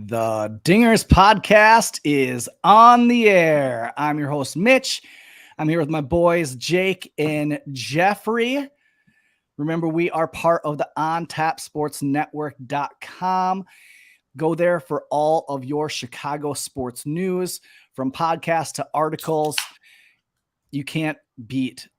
The Dingers podcast is on the air. I'm your host, Mitch. I'm here with my boys, Jake and Jeffrey. Remember, we are part of the OnTapSportsNetwork.com. Go there for all of your Chicago sports news, from podcasts to articles. You can't beat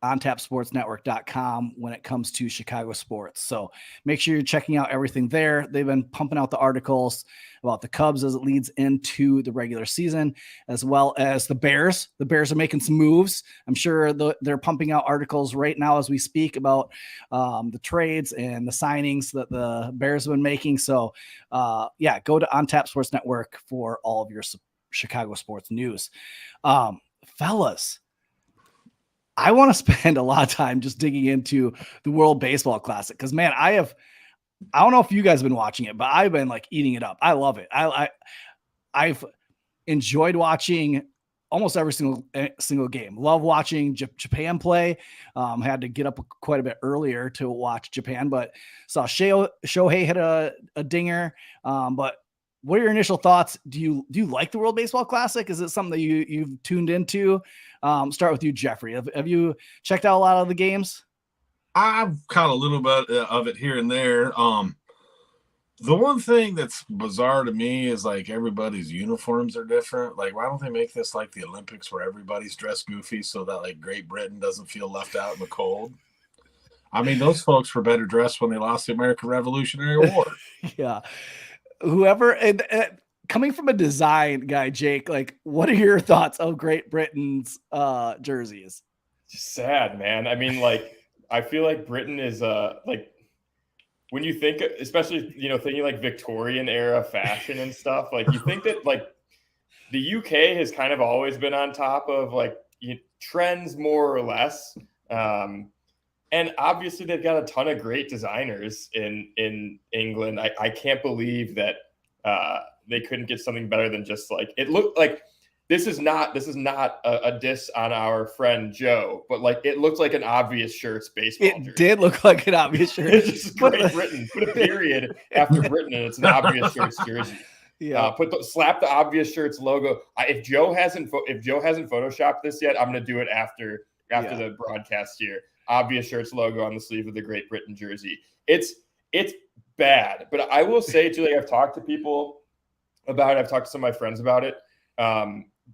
OnTapSportsNetwork.com when it comes to Chicago sports. So make sure you're checking out everything there. They've been pumping out the articles about the Cubs as it leads into the regular season, as well as the Bears. The Bears are making some moves. I'm sure they're pumping out articles right now as we speak about the trades and the signings that the Bears have been making. So go to OnTap Sports Network for all of your Chicago sports news. Fellas, I want to spend a lot of time just digging into the World Baseball Classic because, man, I don't know if you guys have been watching it, but I've been like eating it up. I love it. I've enjoyed watching almost every single game. Love watching Japan play. Had to get up quite a bit earlier to watch Japan, but saw Shohei hit a dinger. But what are your initial thoughts? Do you like the World Baseball Classic? Is it something that you've tuned into? Start with you, Jeffrey. Have you checked out a lot of the games? I've caught a little bit of it here and there. The one thing that's bizarre to me is like everybody's uniforms are different. Like, why don't they make this like the Olympics where everybody's dressed goofy so that like Great Britain doesn't feel left out in the cold? I mean, those folks were better dressed when they lost the American Revolutionary War. Yeah. Whoever coming from a design guy, Jake, like, what are your thoughts of Great Britain's jerseys? Just sad, man. I mean, like, I feel like Britain is like, when you think, especially, thinking like Victorian era fashion and stuff, like you think that like the UK has kind of always been on top of like trends more or less. And obviously they've got a ton of great designers in England. I can't believe that they couldn't get something better than just like, it looked like, this is not a diss on our friend Joe, but like it looked like an obvious shirts baseball jersey. It did look like an obvious shirt. It's just Great Britain. Put a period after Britain, and it's an obvious shirts jersey. Yeah. Slap the obvious shirts logo. If Joe hasn't photoshopped this yet, I'm gonna do it after the broadcast here. Obvious shirts logo on the sleeve of the Great Britain jersey. It's bad, but I will say too, like I've talked to people about it. I've talked to some of my friends about it.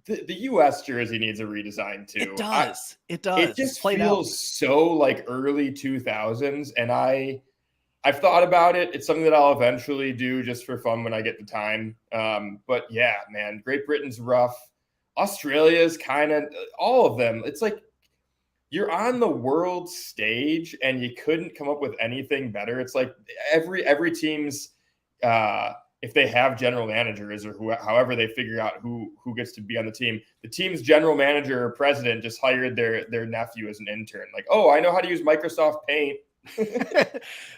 The U.S. jersey needs a redesign too. It does. It just feels so like early 2000s, and I've thought about it. It's something that I'll eventually do just for fun when I get the time. But yeah, man, Great Britain's rough. Australia's kind of all of them. It's like you're on the world stage and you couldn't come up with anything better. It's like every team's if they have general managers or however they figure out who gets to be on the team's general manager or president just hired their nephew as an intern. Like, oh, I know how to use Microsoft Paint.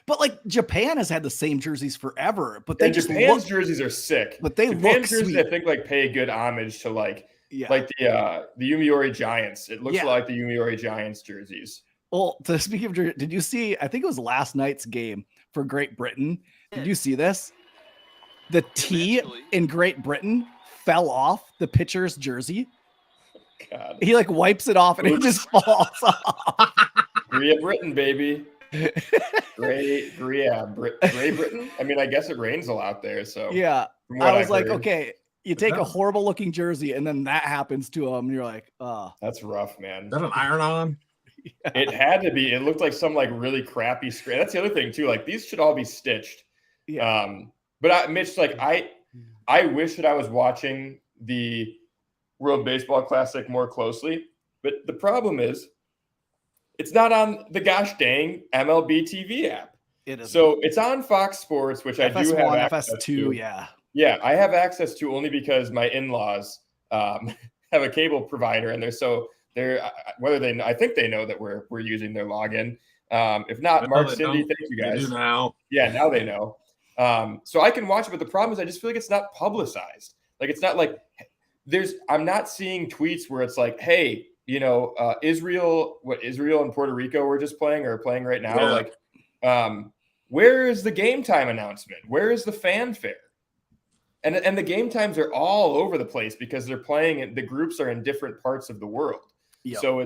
But like Japan has had the same jerseys forever, but Japan's jerseys are sick. But Japan's look jerseys, sweet. I think, like pay good homage to like the Yomiuri Giants. It looks like the Yomiuri Giants jerseys. Well, to speak of, did you see? I think it was last night's game for Great Britain. Did you see this? The T in Great Britain fell off the pitcher's jersey. God. He like wipes it off and it just falls off. Great Britain, baby. Great Britain. I mean, I guess it rains a lot there. So yeah, I was like, okay, you take a horrible looking jersey and then that happens to him. And you're like, oh, that's rough, man. Is that an iron-on? Yeah. It had to be. It looked like some like really crappy screen. That's the other thing too. Like these should all be stitched. Yeah. But Mitch, like I wish that I was watching the World Baseball Classic more closely. But the problem is, it's not on the gosh dang MLB TV app. It is. So it's on Fox Sports, which FS1, I do have access FS2, to. yeah. Yeah, I have access to only because my in-laws have a cable provider, and I think they know that we're using their login. If not, Mark, Cindy, thank you guys. They do now. Yeah, now they know. So I can watch it, but the problem is I just feel like it's not publicized. Like it's not like I'm not seeing tweets where it's like, hey, Israel and Puerto Rico were just playing or playing right now. Yeah. Like, where is the game time announcement? Where is the fanfare? And the game times are all over the place because they're playing it. The groups are in different parts of the world. Yep. So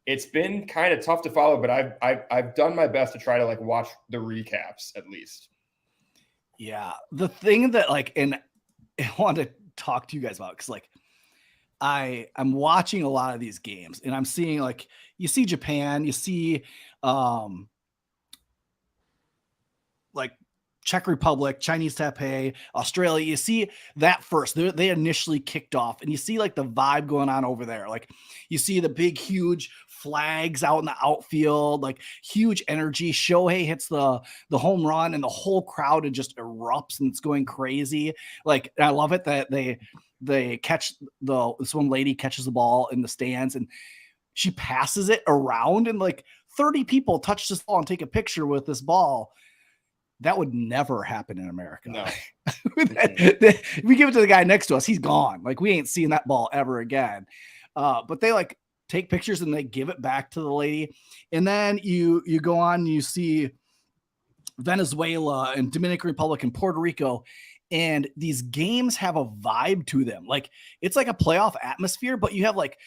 it's been kind of tough to follow, but I've done my best to try to like watch the recaps at least. Yeah. The thing that like, and I want to talk to you guys about, because like I'm watching a lot of these games and I'm seeing like, you see Japan, you see like Czech Republic, Chinese Taipei, Australia, you see that first. They initially kicked off, and you see like the vibe going on over there. Like you see the big, huge flags out in the outfield, like huge energy. Shohei hits the home run, and the whole crowd it just erupts and it's going crazy. Like I love it that they catch this one lady catches the ball in the stands and she passes it around, and like 30 people touch this ball and take a picture with this ball. That would never happen in America. No. We give it to the guy next to us, he's gone. Like we ain't seeing that ball ever again. But they like take pictures and they give it back to the lady. And then you go on, you see Venezuela and Dominican Republic and Puerto Rico. And these games have a vibe to them. Like it's like a playoff atmosphere, but you have like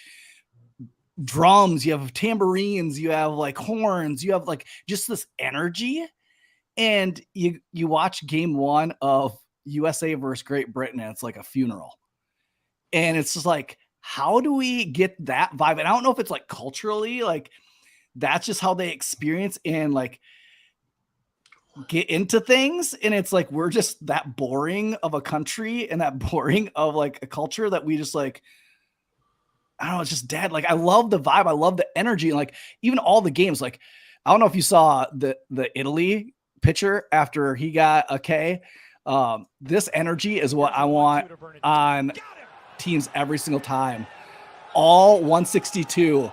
drums, you have tambourines, you have like horns, you have like just this energy. And you watch game one of USA versus Great Britain, and it's like a funeral. And it's just like, how do we get that vibe? And I don't know if it's like culturally, like that's just how they experience and like get into things. And it's like, we're just that boring of a country and that boring of like a culture that we just like, I don't know, it's just dead. Like I love the vibe. I love the energy. And like even all the games, like, I don't know if you saw the Italy pitcher after he got a K. This energy is what I want on teams every single time. All 162.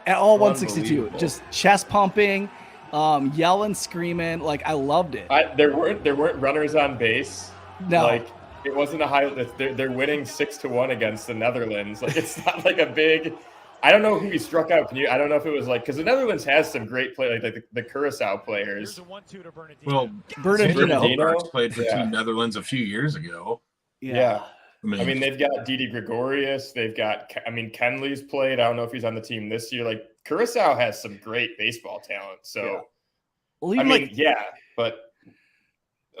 At all 162. Just chest pumping, yelling, screaming. Like I loved it. There weren't runners on base. No. Like it wasn't a high. They're winning 6-1 against the Netherlands. Like it's not like a big. I don't know who he struck out. I don't know if it was like because the Netherlands has some great play, like the Curacao players. Well, Bernardino played for Team Netherlands a few years ago. Yeah. I mean, they've got Didi Gregorius. They've got, Kenley's played. I don't know if he's on the team this year. Like Curacao has some great baseball talent. So, but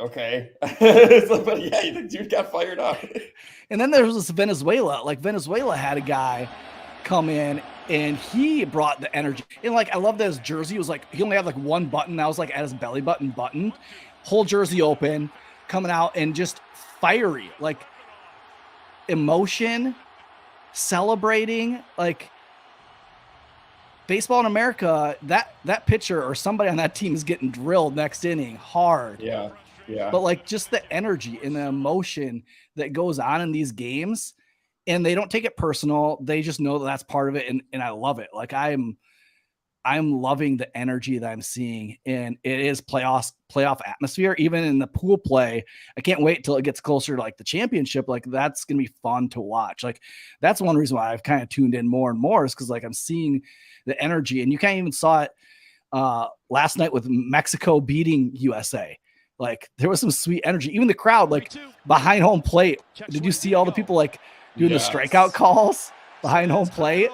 okay. But yeah, the dude got fired up. And then there was this Venezuela. Like Venezuela had a guy come in and he brought the energy. And like I love that his jersey was like he only had like one button that was like at his belly button buttoned, whole jersey open, coming out and just fiery, like emotion, celebrating. Like baseball in America, that pitcher or somebody on that team is getting drilled next inning hard. Yeah. But like just the energy and the emotion that goes on in these games. And they don't take it personal. They just know that that's part of it. And I love it. Like I'm loving the energy that I'm seeing. And it is playoff atmosphere, even in the pool play. I can't wait till it gets closer to like the championship. Like that's going to be fun to watch. Like that's one reason why I've kind of tuned in more and more is because like I'm seeing the energy. And you can't even saw it last night with Mexico beating USA. Like there was some sweet energy. Even the crowd, like behind home plate. Did you see all the people like doing the strikeout calls behind home plate?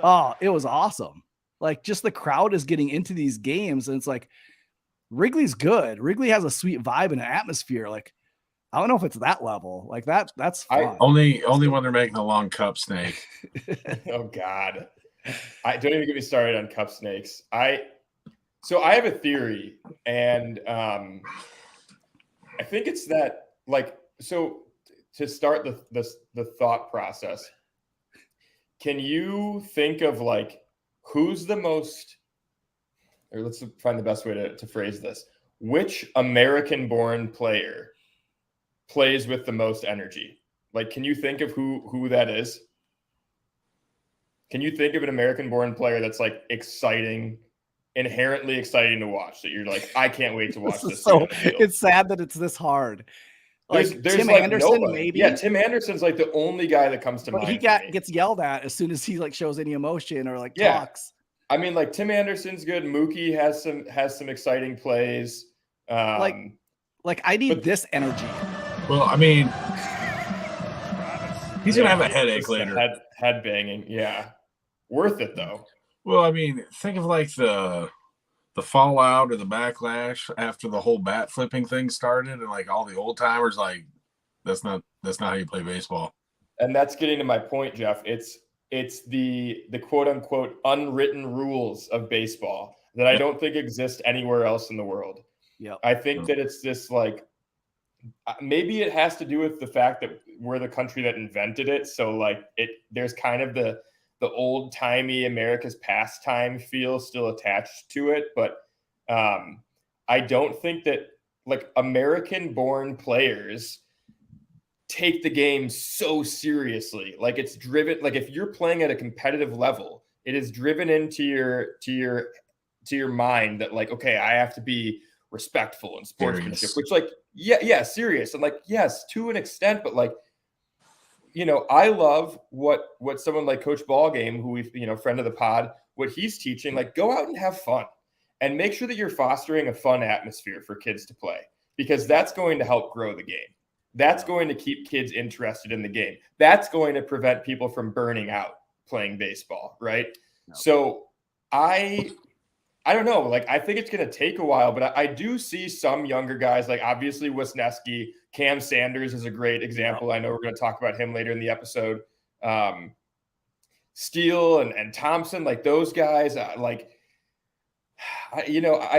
Oh, it was awesome. Like just the crowd is getting into these games and it's like Wrigley's good. Wrigley has a sweet vibe and an atmosphere. Like, I don't know if it's that level like that's fun. Only when they're making a long cup snake. Oh God. I don't even get me started on cup snakes. So I have a theory and I think it's that like, so to start the thought process, can you think of like who's the most, or let's find the best way to phrase this, which American-born player plays with the most energy? Like, can you think of who that is? Can you think of an American-born player that's like exciting, inherently exciting to watch that you're like, I can't wait to watch this? So it's sad that it's this hard. Like there's Tim like Anderson, nobody. maybe. Yeah, Tim Anderson's like the only guy that comes to mind. He gets yelled at as soon as he like shows any emotion or like talks. I mean, like Tim Anderson's good. Mookie has some exciting plays. Like, I need this energy. Well, I mean, he's gonna have a headache later. Head banging, yeah. Worth it though. Well, I mean, think of like the fallout or the backlash after the whole bat flipping thing started, and like all the old timers, like that's not how you play baseball. And that's getting to my point, Jeff. It's the quote unquote unwritten rules of baseball that I don't think exist anywhere else in the world. Yeah, I think that it's this like, maybe it has to do with the fact that we're the country that invented it. So like there's kind of the old timey America's pastime feel still attached to it. But I don't think that like American born players take the game so seriously. Like it's driven, like if you're playing at a competitive level, it is driven into your mind that like, okay, I have to be respectful and sportsmanship, serious. Which like, yeah, serious. And like, yes, to an extent, but like, you know, I love what someone like Coach Ballgame, who we've, you know, friend of the pod, what he's teaching, like go out and have fun and make sure that you're fostering a fun atmosphere for kids to play, because that's going to help grow the game. That's going to keep kids interested in the game. That's going to prevent people from burning out playing baseball, right? No. So I don't know. Like, I think it's going to take a while, but I do see some younger guys, like obviously Wesneski, Cam Sanders is a great example. I know we're going to talk about him later in the episode. Steele and Thompson, like those guys, I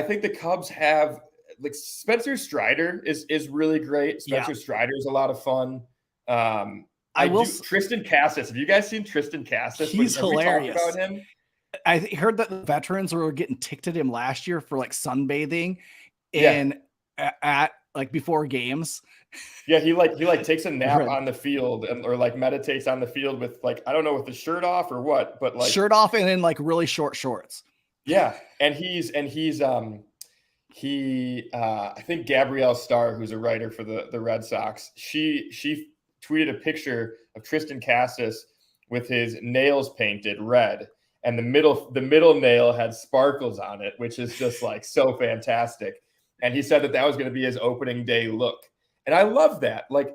think the Cubs have, like Spencer Strider is really great. Spencer Strider is a lot of fun. Tristan Cassis. Have you guys seen Tristan Cassis? He's hilarious. About him? I heard that the veterans were getting ticked at him last year for like sunbathing at like before games. Yeah, he takes a nap on the field or like meditates on the field with like, I don't know, with the shirt off or what, but like shirt off and in like really short shorts. Yeah, and he's I think Gabrielle Starr, who's a writer for the Red Sox, she tweeted a picture of Tristan Cassis with his nails painted red, and the middle nail had sparkles on it, which is just like so fantastic. And he said that was going to be his opening day look. And I love that. Like,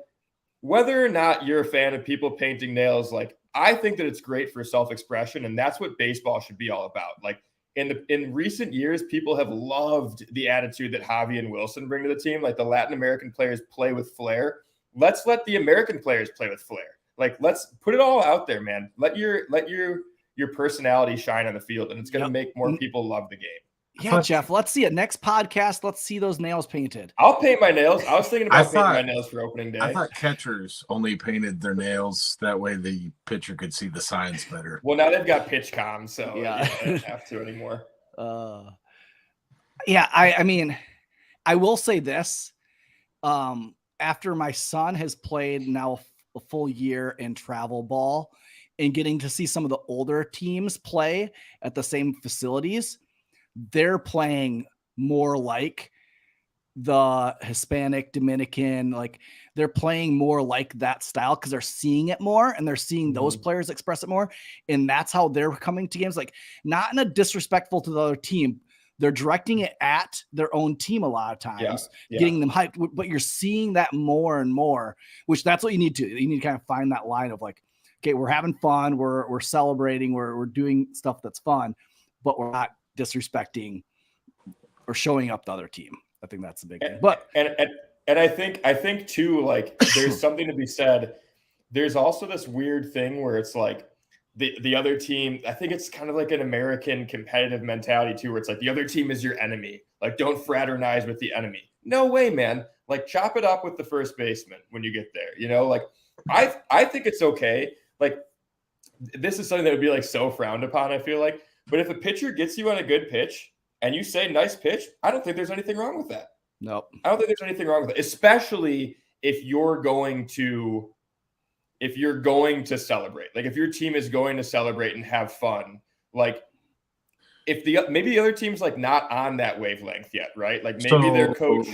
whether or not you're a fan of people painting nails, like I think that it's great for self-expression, and that's what baseball should be all about. Like, in recent years, people have loved the attitude that Javi and Wilson bring to the team. Like, the Latin American players play with flair. Let's let the American players play with flair. Like, let's put it all out there, man. Let your personality shine on the field, and it's going to make more people love the game. Yeah, Jeff, let's see it. Next podcast, let's see those nails painted. I'll paint my nails. I was thinking about painting my nails for opening day. I thought catchers only painted their nails. That way the pitcher could see the signs better. Well, now they've got pitch com, so I don't have to anymore. I mean, I will say this. After my son has played now a full year in travel ball and getting to see some of the older teams play at the same facilities, they're playing more like the Hispanic, Dominican, like they're playing more like that style because they're seeing it more and they're seeing those players express it more. And that's how they're coming to games, like not in a disrespectful to the other team. They're directing it at their own team a lot of times, getting them hyped, but you're seeing that more and more, which that's what you need to. You need to kind of find that line of like, okay, we're having fun. We're celebrating. We're doing stuff that's fun, but we're not disrespecting or showing up the other team. I think that's the big thing. But and I think too, like there's something to be said. There's also this weird thing where it's like the other team, I think it's kind of like an American competitive mentality too, where it's like the other team is your enemy. Like, don't fraternize with the enemy. No way, man. Like, chop it up with the first baseman when you get there. You know, like I think it's okay. Like, this is something that would be like so frowned upon, I feel like. But if a pitcher gets you on a good pitch and you say nice pitch, I don't think there's anything wrong with that. Nope. I don't think there's anything wrong with it, especially if you're going to celebrate. Like, if your team is going to celebrate and have fun, like if maybe the other team's like not on that wavelength yet, right? Like maybe their coach.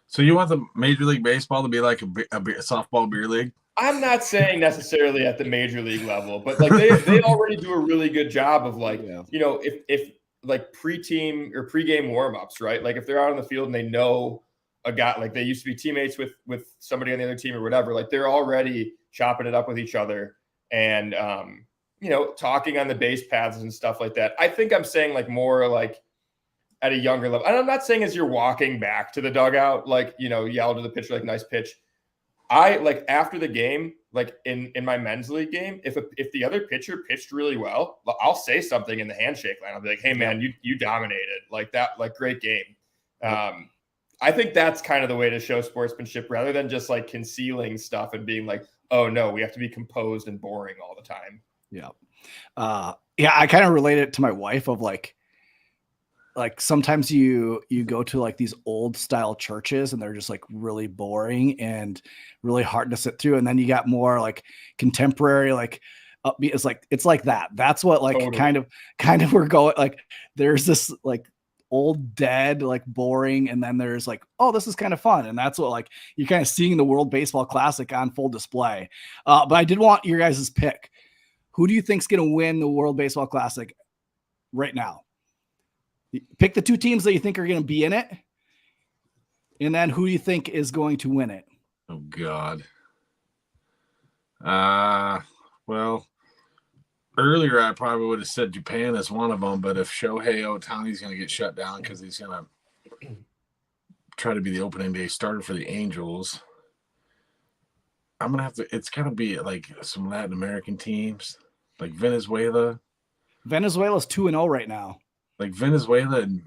So you want the Major League Baseball to be like a softball beer league? I'm not saying necessarily at the major league level, but like they already do a really good job of like, you know, if like pre-team or pre-game warm-ups, right? Like if they're out on the field and they know a guy, like they used to be teammates with somebody on the other team or whatever. Like they're already chopping it up with each other and, talking on the base paths and stuff like that. I think I'm saying like more like at a younger level. And I'm not saying as you're walking back to the dugout, like, yell to the pitcher, like nice pitch. I like after the game, like in my men's league game, if the other pitcher pitched really well, I'll say something in the handshake line. I'll be like, "Hey man, you dominated, like that, like great game." I think that's kind of the way to show sportsmanship rather than just like concealing stuff and being like, "Oh no, we have to be composed and boring all the time." Yeah. I kind of relate it to my wife of like sometimes you go to like these old style churches and they're just like really boring and really hard to sit through. And then you got more like contemporary, like upbeat. It's like that. That's what like Totally. kind of we're going like, there's this like old dead, like boring. And then there's like, oh, this is kind of fun. And that's what like, you're kind of seeing the World Baseball Classic on full display. But I did want your guys' pick. Who do you think's going to win the World Baseball Classic right now? Pick the two teams that you think are going to be in it, and then who do you think is going to win it? Oh God. Well, earlier I probably would have said Japan as one of them, but if Shohei Ohtani's going to get shut down because he's going to try to be the opening day starter for the Angels, I'm going to have to. It's got to be like some Latin American teams, like Venezuela. Venezuela's 2-0 right now. Like Venezuela and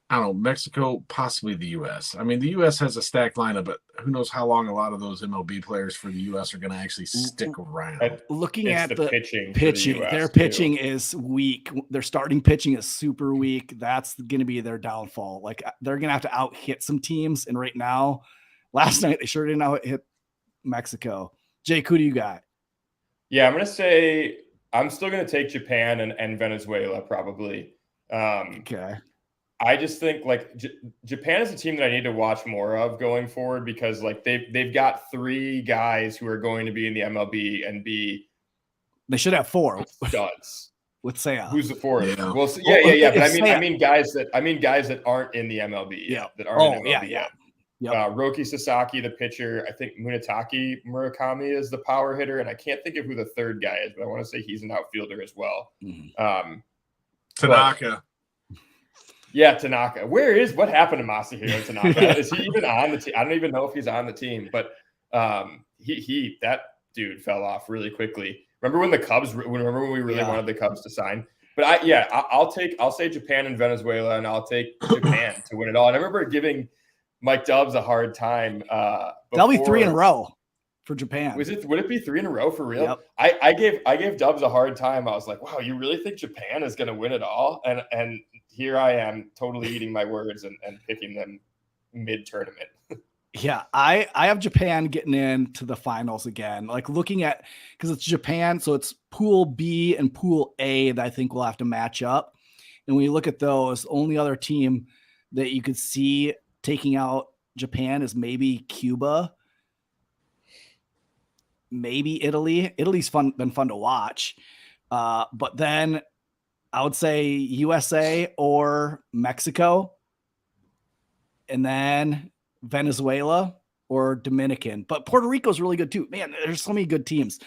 I don't know, Mexico, possibly the U.S. I mean, the U.S. has a stacked lineup, but who knows how long a lot of those MLB players for the U.S. are going to actually stick around. Looking at the pitching, the their pitching is weak. Their starting pitching is super weak. That's going to be their downfall. Like they're going to have to out hit some teams. And right now, last night, they sure didn't out hit Mexico. Jake, who do you got? Yeah, I'm still going to take Japan and Venezuela probably. Okay. I just think like Japan is a team that I need to watch more of going forward because like they've got 3 guys who are going to be in the MLB and be. They should have 4 studs. With Seiya. Who's the 4th? Yeah. Well, yeah. But I mean guys that aren't in the MLB. Yeah. That aren't in the MLB yeah. yet. Yep. Roki Sasaki, the pitcher. I think Munetaki Murakami is the power hitter, and I can't think of who the third guy is, but I want to say he's an outfielder as well. Mm-hmm. Tanaka. Tanaka. What happened to Masahiro Tanaka? Is he even on the team? I don't even know if he's on the team, but he that dude fell off really quickly. Remember when we really wanted the Cubs to sign? But I'll say Japan and Venezuela, and I'll take Japan to win it all. And I remember giving Mike Dubs a hard time. That'll be 3 in a row for Japan. Would it be 3 in a row for real? Yep. I gave Dubs a hard time. I was like, wow, you really think Japan is going to win it all? And here I am totally eating my words and picking them mid-tournament. Yeah, I have Japan getting into the finals again. Like looking at, because it's Japan, so it's Pool B and Pool A that I think will have to match up. And when you look at those, only other team that you could see taking out Japan is maybe Cuba, maybe Italy. Italy's been fun to watch. But then I would say USA or Mexico. And then Venezuela or Dominican. But Puerto Rico's really good too. Man, there's so many good teams.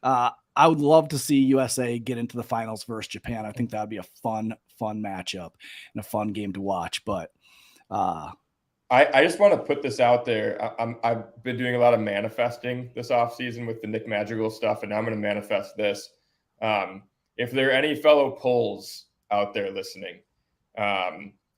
I would love to see USA get into the finals versus Japan. I think that would be a fun matchup and a fun game to watch. But I just want to put this out there. I've been doing a lot of manifesting this offseason with the Nick Madrigal stuff, and now I'm going to manifest this. If there are any fellow Poles out there listening,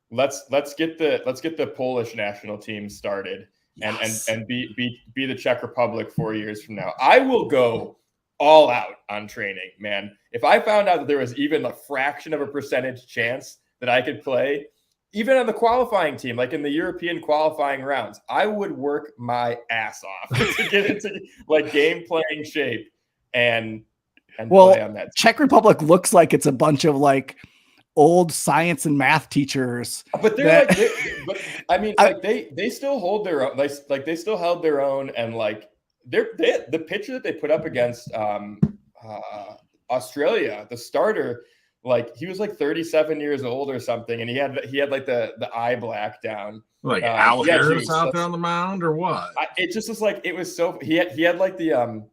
let's get the Polish national team started and be the Czech Republic 4 years from now. I will go all out on training, man. If I found out that there was even a fraction of a percentage chance that I could play, even on the qualifying team, like in the European qualifying rounds, I would work my ass off to get into like game playing shape and play on that team. Czech Republic looks like it's a bunch of like old science and math teachers. But they're they still hold their own. Like they still held their own, and like the pitcher that they put up against Australia, the starter, like he was like 37 years old or something, and he had like the eye black down. Like Al Harris geez, out there on the mound or what? It just was like, it was so, he had like the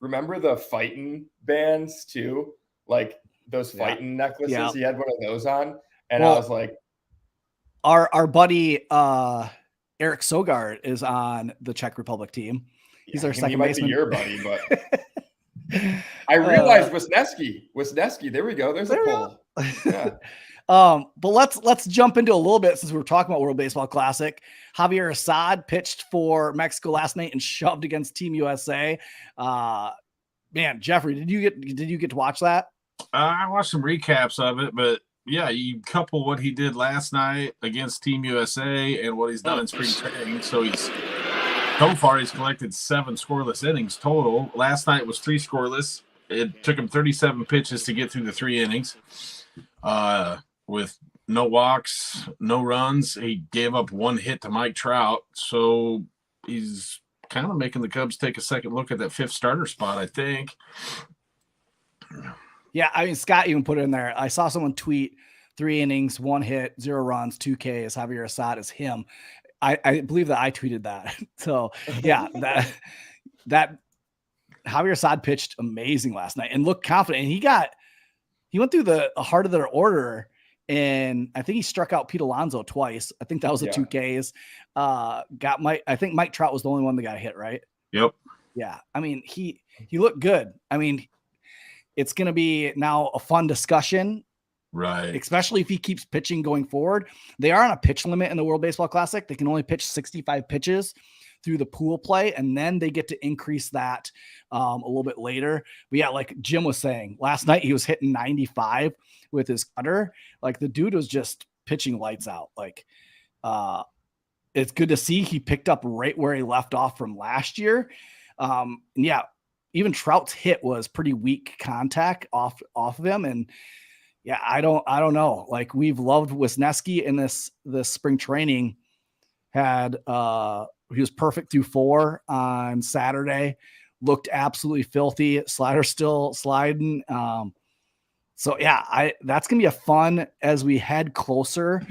remember the fighting bands too, like those fighting necklaces. Yeah. He had one of those on, and I was like, our buddy Eric Sogard is on the Czech Republic team. He's our second baseman. Your buddy, but I realized Wesneski. There we go. There's a poll. Yeah. But let's jump into a little bit, since we were talking about World Baseball Classic. Javier Assad pitched for Mexico last night and shoved against Team USA. Man, Jeffrey, did you get to watch that? I watched some recaps of it, but yeah, you couple what he did last night against Team USA and what he's done in spring training. So so far he's collected 7 scoreless innings total. Last night was 3 scoreless. It took him 37 pitches to get through the 3 innings. With no walks, no runs. He gave up 1 hit to Mike Trout. So he's kind of making the Cubs take a second look at that 5th starter spot, I think. Yeah, I mean, Scott even put it in there. I saw someone tweet 3 innings, 1 hit, 0 runs, 2 Ks. Javier Assad is him. I believe that I tweeted that. So yeah, that Javier Assad pitched amazing last night and looked confident. And he went through the heart of their order, and I think he struck out Pete Alonso twice. I think that was the 2 Ks. I think Mike Trout was the only one that got hit, right? Yep. Yeah. I mean, he looked good. I mean, it's going to be now a fun discussion, right? Especially if he keeps pitching going forward. They are on a pitch limit in the World Baseball Classic. They can only pitch 65 pitches through the pool play, and then they get to increase that a little bit later. But yeah, like Jim was saying, last night he was hitting 95 with his cutter. Like the dude was just pitching lights out. Like it's good to see he picked up right where he left off from last year. Yeah, even Trout's hit was pretty weak contact off of him. And yeah, I don't know. Like, we've loved Wesneski in this spring training. He was perfect through 4 on Saturday. Looked absolutely filthy. Slider still sliding. So yeah, that's gonna be a fun as we head closer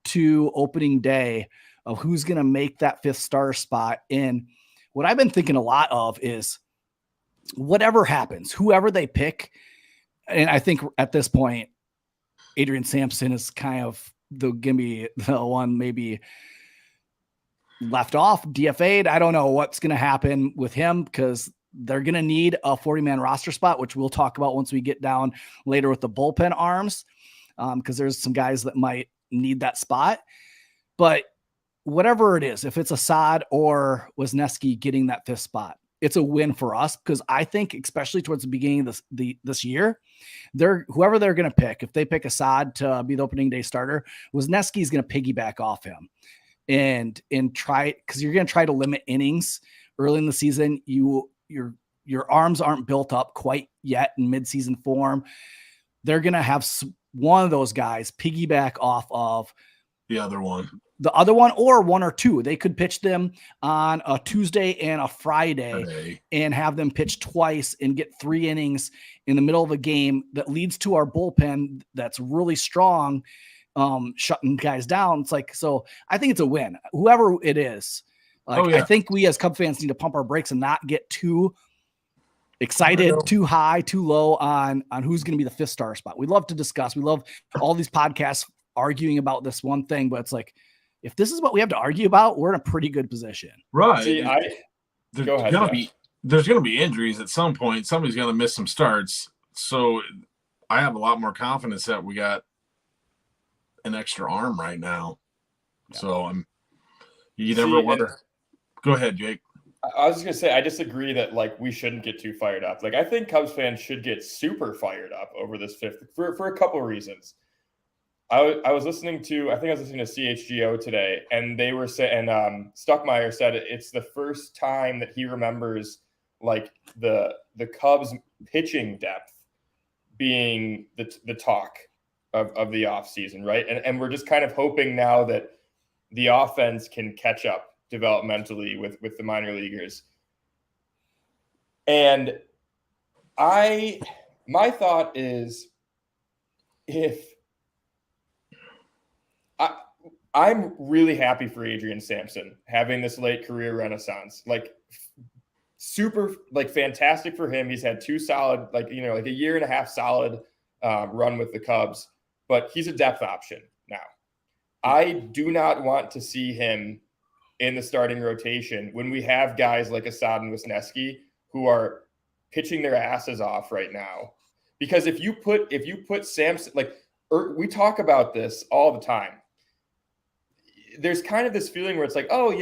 to opening day of who's gonna make that 5th starter spot. And what I've been thinking a lot of is, whatever happens, whoever they pick, and I think at this point, Adrian Sampson is kind of gonna be the one maybe left off, DFA'd. I don't know what's going to happen with him, because they're going to need a 40-man roster spot, which we'll talk about once we get down later with the bullpen arms, because there's some guys that might need that spot. But whatever it is, if it's Assad or Wesneski getting that 5th spot, it's a win for us, because I think, especially towards the beginning of this year, whoever they're going to pick, if they pick Assad to be the opening day starter, Wesneski is going to piggyback off him and try, because you're going to try to limit innings early in the season. Your arms aren't built up quite yet in midseason form. They're going to have one of those guys piggyback off of the other one, or 1 or 2. They could pitch them on a Tuesday and a Friday and have them pitch twice and get 3 innings in the middle of a game that leads to our bullpen that's really strong, shutting guys down. It's like, so I think it's a win, whoever it is. Like, I think we as Cub fans need to pump our brakes and not get too excited, too high, too low on who's going to be the 5th starter spot. We love to discuss. We love all these podcasts arguing about this one thing, but it's like, if this is what we have to argue about, we're in a pretty good position. Right. See, there's going to be injuries at some point. Somebody's going to miss some starts. So I have a lot more confidence that we got an extra arm right now. Yeah. So you never wonder. Go ahead, Jake. I was just going to say, I disagree that like we shouldn't get too fired up. Like, I think Cubs fans should get super fired up over this 5th for a couple of reasons. I was listening to CHGO today, and they were saying, and Stuckmeyer said it's the first time that he remembers like the Cubs pitching depth being the talk of the offseason, right? And we're just kind of hoping now that the offense can catch up developmentally with the minor leaguers. And my thought is, I'm really happy for Adrian Sampson having this late career renaissance. Like super, like fantastic for him. He's had 2 solid, like a year and a half solid run with the Cubs, but he's a depth option now. I do not want to see him in the starting rotation when we have guys like Assad and Wesneski who are pitching their asses off right now. Because if you put Sampson, we talk about this all the time. There's kind of this feeling where it's like, oh,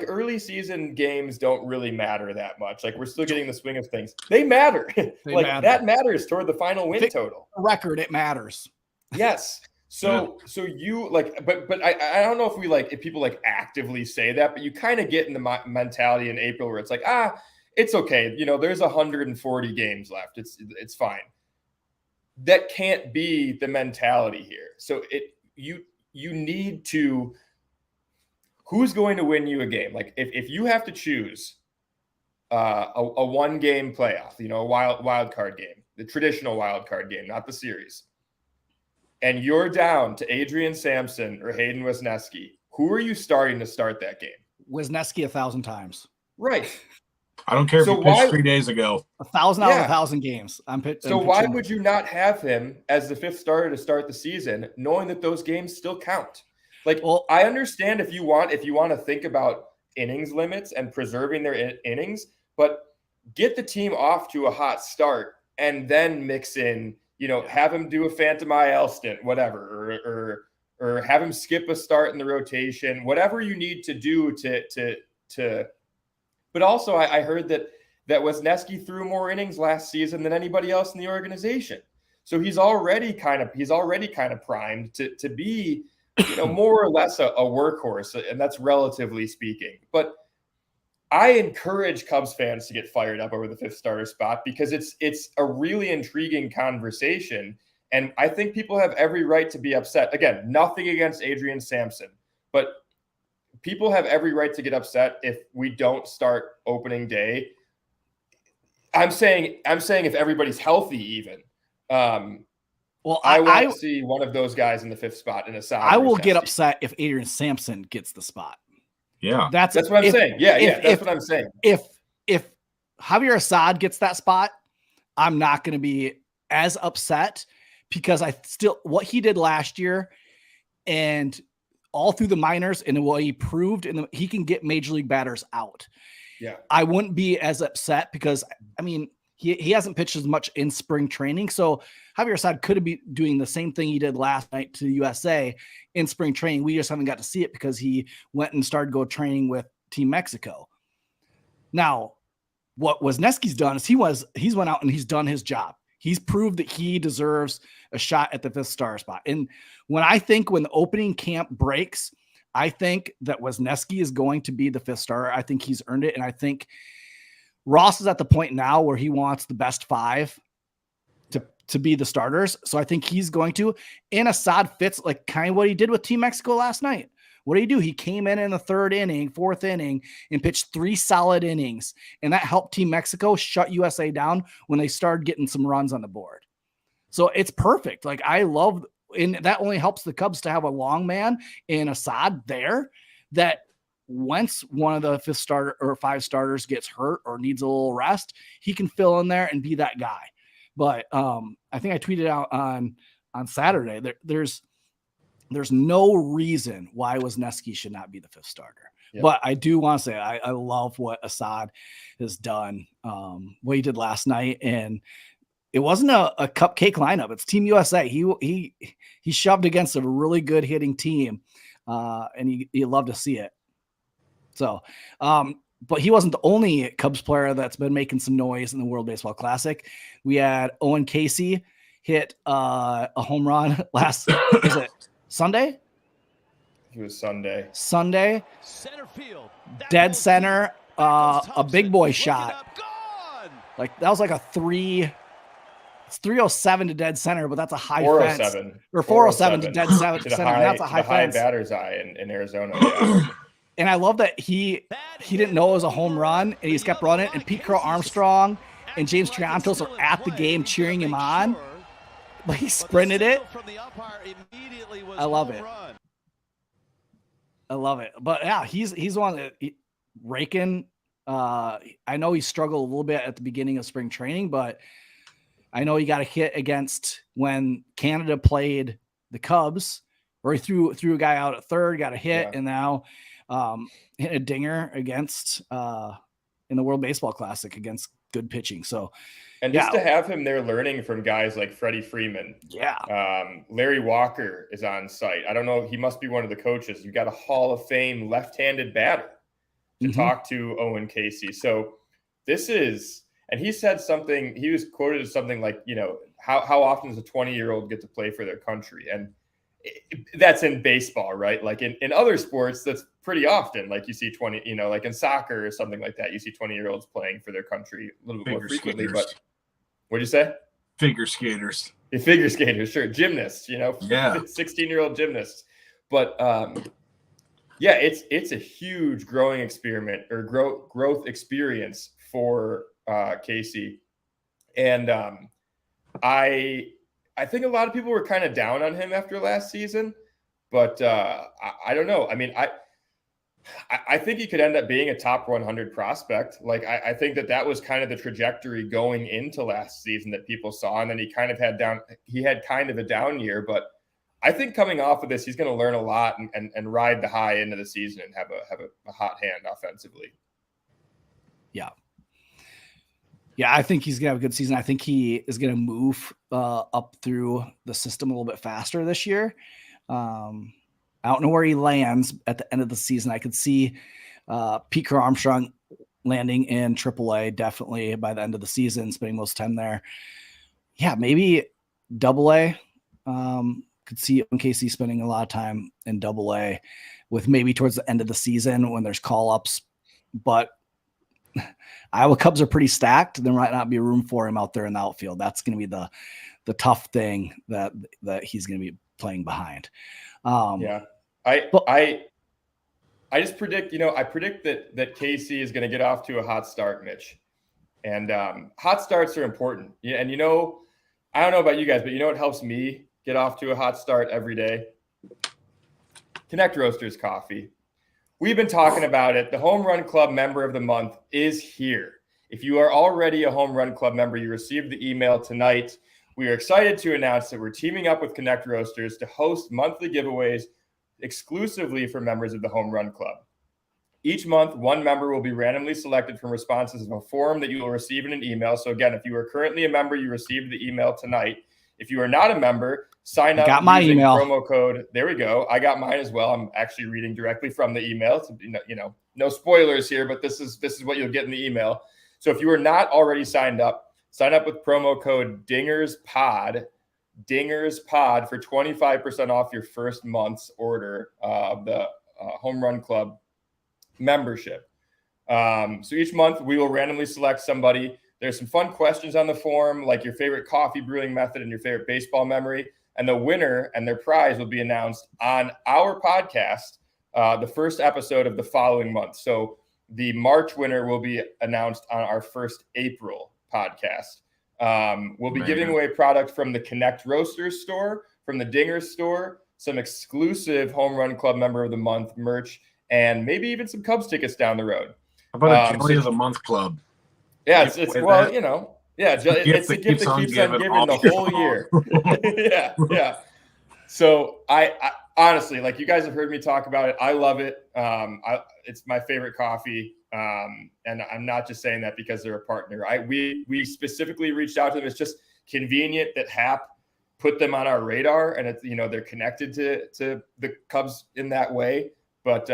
early season games don't really matter that much. Like we're still getting the swing of things. They matter. Matter. That matters toward the final win total. Record, it matters. Yes. So you but I don't know if people actively say that, but you kind of get in the mentality in April where it's like, it's okay. There's 140 games left. It's fine. That can't be the mentality here. So you need to. Who's going to win you a game? Like if you have to choose a 1-game playoff, a wild card game, the traditional wild card game, not the series, and you're down to Adrian Sampson or Hayden Wesneski, who are you starting to start that game? Wesneski 1,000 times. Right. I don't care if he pitched 3 days ago. 1,000 out of 1,000 games. So why would you not have him as the 5th starter to start the season, knowing that those games still count? I understand if you want to think about innings limits and preserving their innings, but get the team off to a hot start and then mix in, have him do a phantom IL stint, whatever, or have him skip a start in the rotation, whatever you need to do to. But also, I heard that Wesneski threw more innings last season than anybody else in the organization, so he's already kind of primed to be. More or less a workhorse, and that's relatively speaking. But I encourage Cubs fans to get fired up over the 5th starter spot because it's a really intriguing conversation, and I think people have every right to be upset. Again, nothing against Adrian Sampson, but people have every right to get upset if we don't start opening day. I'm saying if everybody's healthy, even. Well, I want to see one of those guys in the 5th spot in a side. I will get upset if Adrian Sampson gets the spot. Yeah, that's what I'm saying. That's what I'm saying. If Javier Assad gets that spot, I'm not going to be as upset because what he did last year and all through the minors and what he proved, he can get major league batters out. Yeah, I wouldn't be as upset because he hasn't pitched as much in spring training. So Javier Assad could be doing the same thing he did last night to the USA in spring training. We just haven't got to see it because he went and started training with Team Mexico. Now, what Wesneski's done is he's went out and he's done his job. He's proved that he deserves a shot at the 5th star spot. And when the opening camp breaks, I think that Wesneski is going to be the 5th starter. I think he's earned it. And I think Ross is at the point now where he wants the best 5 to be the starters. So I think he's going to. And Assad fits like kind of what he did with Team Mexico last night. What did he do? He came in the 3rd inning, 4th inning, and pitched 3 solid innings. And that helped Team Mexico shut USA down when they started getting some runs on the board. So it's perfect. I love, and that only helps the Cubs to have a long man in Assad there that once one of the 5th starter or 5 starters gets hurt or needs a little rest, he can fill in there and be that guy. But I think I tweeted out on Saturday, there's no reason why Wesneski should not be the 5th starter. Yep. But I do want to say I love what Assad has done, what he did last night, and it wasn't a cupcake lineup. It's Team USA. He shoved against a really good hitting team, and you love to see it. So, but he wasn't the only Cubs player that's been making some noise in the World Baseball Classic. We had Owen Casey hit a home run last was it Sunday? It was Sunday. Center field. Dead center. A big boy shot. That was like a 307 to dead center, but that's a high 407 fence. Or 407 to dead center. That's a high fence. Batter's eye in Arizona. Yeah. And I love that he didn't know it was a home run, and he just kept running. And Pete Crow Armstrong and James Triantos are at the game cheering him on. but he sprinted it. From the umpire immediately was I love home it. run. I love it. But yeah, he's one that Rakin. I know he struggled a little bit at the beginning of spring training, but I know he got a hit against when Canada played the Cubs, where he threw a guy out at third, got a hit, and now hit a dinger against in the World Baseball Classic against good pitching. So, and just to have him there learning from guys like Freddie Freeman, Larry Walker is on site. I don't know, he must be one of the coaches. You've got a Hall of Fame left-handed batter to talk to Owen Casey. So this is, and he said something, he was quoted as something like, you know, how often does a 20-year-old get to play for their country? And that's in baseball, right? Like in other sports, that's pretty often. Like you see 20, you know, like in soccer or something like that, you see 20-year-olds playing for their country a little bit more frequently. But what'd you say? Figure skaters. Figure skaters, sure. Gymnasts, you know, 16-year-old gymnasts. But yeah, it's a huge growing experiment or growth experience for Casey. And I think a lot of people were kind of down on him after last season, but I don't know. I mean, I think he could end up being a top 100 prospect. Like, I think that was kind of the trajectory going into last season that people saw. And then he had kind of a down year, but I think coming off of this, he's going to learn a lot and ride the high into the season and have a hot hand offensively. Yeah. Yeah, I think he's going to have a good season. I think he is going to move up through the system a little bit faster this year. I don't know where he lands at the end of the season. I could see Pete Crow Armstrong landing in AAA definitely by the end of the season, spending most time there. Yeah, maybe AA. Could see Casey spending a lot of time in AA with maybe towards the end of the season when there's call-ups. But Iowa Cubs are pretty stacked. There might not be room for him out there in the outfield. That's going to be the tough thing that he's going to be playing behind. I just predict, I predict that Casey is going to get off to a hot start, Mitch. And hot starts are important. Yeah, and I don't know about you guys, but it helps me get off to a hot start every day? Connect Roasters coffee. We've been talking about it. The Home Run Club Member of the Month is here. If you are already a Home Run Club member, you received the email tonight. We are excited to announce that we're teaming up with Connect Roasters to host monthly giveaways exclusively for members of the Home Run Club. Each month, one member will be randomly selected from responses of a form that you will receive in an email. So again, if you are currently a member, you received the email tonight. If you are not a member, sign up got my using email. Promo code. There we go. I got mine as well. I'm actually reading directly from the email. So, no spoilers here, but this is what you'll get in the email. So if you are not already signed up, sign up with promo code DingersPod for 25% off your first month's order of the Home Run Club membership. So each month we will randomly select somebody. There's some fun questions on the form, like your favorite coffee brewing method and your favorite baseball memory. And the winner and their prize will be announced on our podcast, the first episode of the following month. So the March winner will be announced on our first April podcast. We'll be giving away product from the Connect Roasters store, from the Dingers store, some exclusive Home Run Club Member of the Month merch, and maybe even some Cubs tickets down the road. How about a Joey of the Month club? Yeah, it's it's a gift that keeps on giving the whole year. Yeah. So I honestly, like, you guys have heard me talk about it. I love it. It's my favorite coffee. And I'm not just saying that because they're a partner. We specifically reached out to them. It's just convenient that Hap put them on our radar, and it's, they're connected to the Cubs in that way. But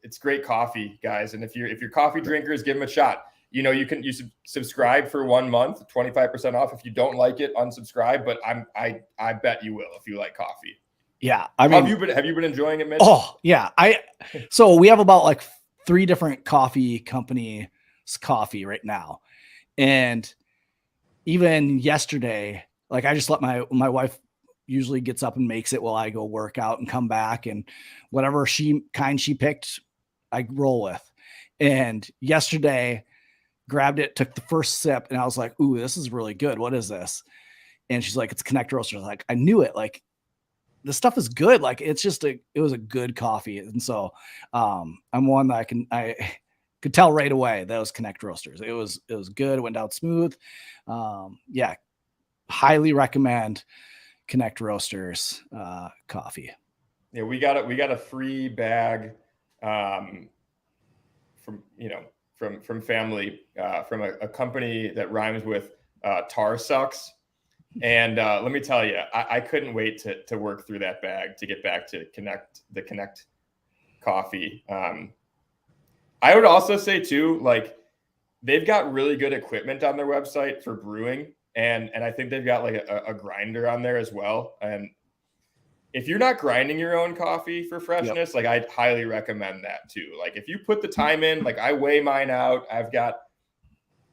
it's great coffee, guys. And if you're coffee drinkers, give them a shot. You can subscribe for 1 month, 25% off. If you don't like it, unsubscribe. But I bet you will if you like coffee. Yeah, I mean, have you been enjoying it, Mitch? Oh yeah, so we have about like 3 different coffee companies coffee right now, and even yesterday, like, I just let my wife usually gets up and makes it while I go work out and come back, and whatever she picked, I roll with. And yesterday, grabbed it, took the first sip, and I was like, ooh, this is really good. What is this? And she's like, it's Connect Roasters. Like, I knew it. Like, the stuff is good. Like, it's just it was a good coffee. And so I'm one that I could tell right away that was Connect Roasters. It was good. It went down smooth. Yeah. Highly recommend Connect Roasters coffee. Yeah, we got a free bag from family from a company that rhymes with tar sucks. And let me tell you, I couldn't wait to work through that bag to get back to the Connect coffee. I would also say too, like, they've got really good equipment on their website for brewing, and I think they've got like a grinder on there as well. And if you're not grinding your own coffee for freshness, like, I'd highly recommend that too. Like, if you put the time in, like, I weigh mine out.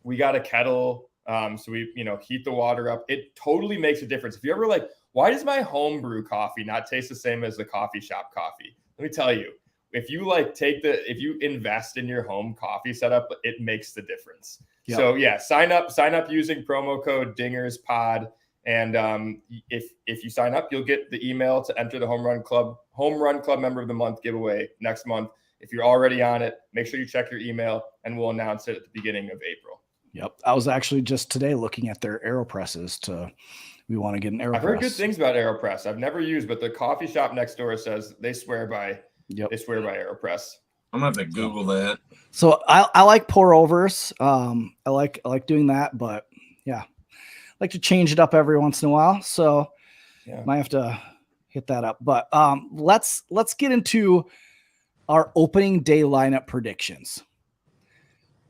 We got a kettle. So we, heat the water up. It totally makes a difference. If you ever like, why does my home brew coffee not taste the same as the coffee shop coffee? Let me tell you, if you if you invest in your home coffee setup, it makes the difference. Yep. So yeah, sign up using promo code DingersPod. And if you sign up, you'll get the email to enter the Home Run Club Member of the Month giveaway next month. If you're already on it, make sure you check your email, and we'll announce it at the beginning of April. Yep. I was actually just today looking at their AeroPresses we want to get an AeroPress. I've heard good things about AeroPress. I've never used, but the coffee shop next door says they swear by AeroPress. I'm gonna have to Google that. So I like pour overs. I like doing that, but yeah, I like to change it up every once in a while. So might have to hit that up. But let's get into our opening day lineup predictions.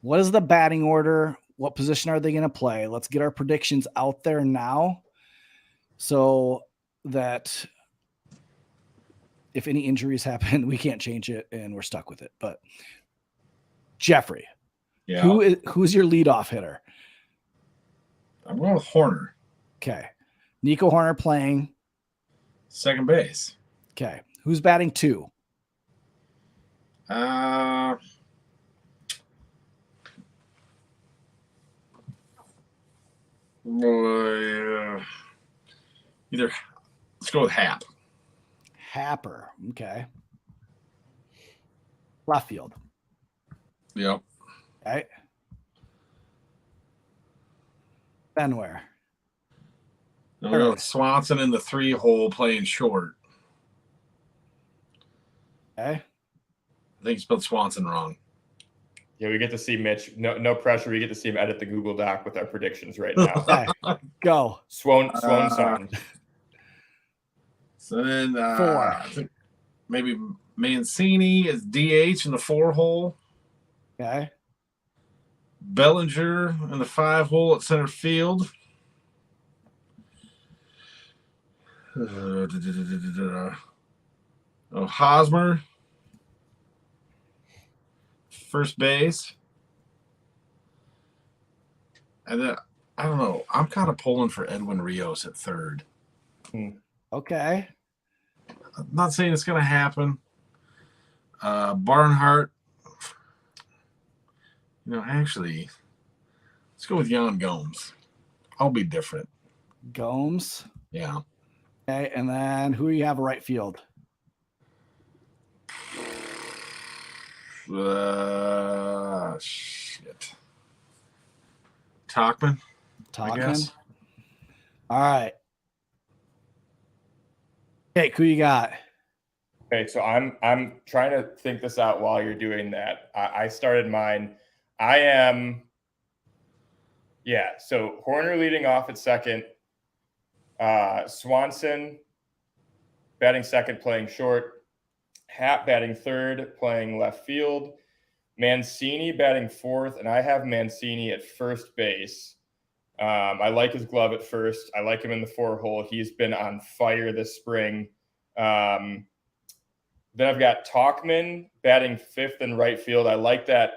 What is the batting order? What position are they going to play? Let's get our predictions out there now so that if any injuries happen, we can't change it and we're stuck with it. But Jeffrey, who's your leadoff hitter? I'm going with Horner. Okay. Nico Horner playing second base. Okay. Who's batting 2? Either let's go with Hap. Happer. Okay. Left field. Yep. Okay. Benware. We're going Swanson in the 3-hole playing short. Okay. I think you spelled Swanson wrong. Yeah, we get to see Mitch. No pressure. We get to see him edit the Google Doc with our predictions right now. Okay. Go. Swan song. So then 4. I think maybe Mancini is DH in the 4-hole. Okay. Bellinger in the 5-hole at center field. Hosmer, first base. And then, I don't know. I'm kind of pulling for Edwin Rios at third. Okay. I'm not saying it's going to happen. Barnhart. Actually, let's go with Jan Gomes. I'll be different. Gomes. Yeah. Okay. And then who do you have right field? Shit. Tachman. I guess. All right. Okay, who you got? Okay, so I'm trying to think this out while you're doing that. I started mine. So Horner leading off at second. Swanson batting second, playing short. Hap batting third, playing left field. Mancini batting fourth, and I have Mancini at first base. I like his glove at first. I like him in the 4-hole. He's been on fire this spring. Then I've got Tachman batting fifth in right field. I like that.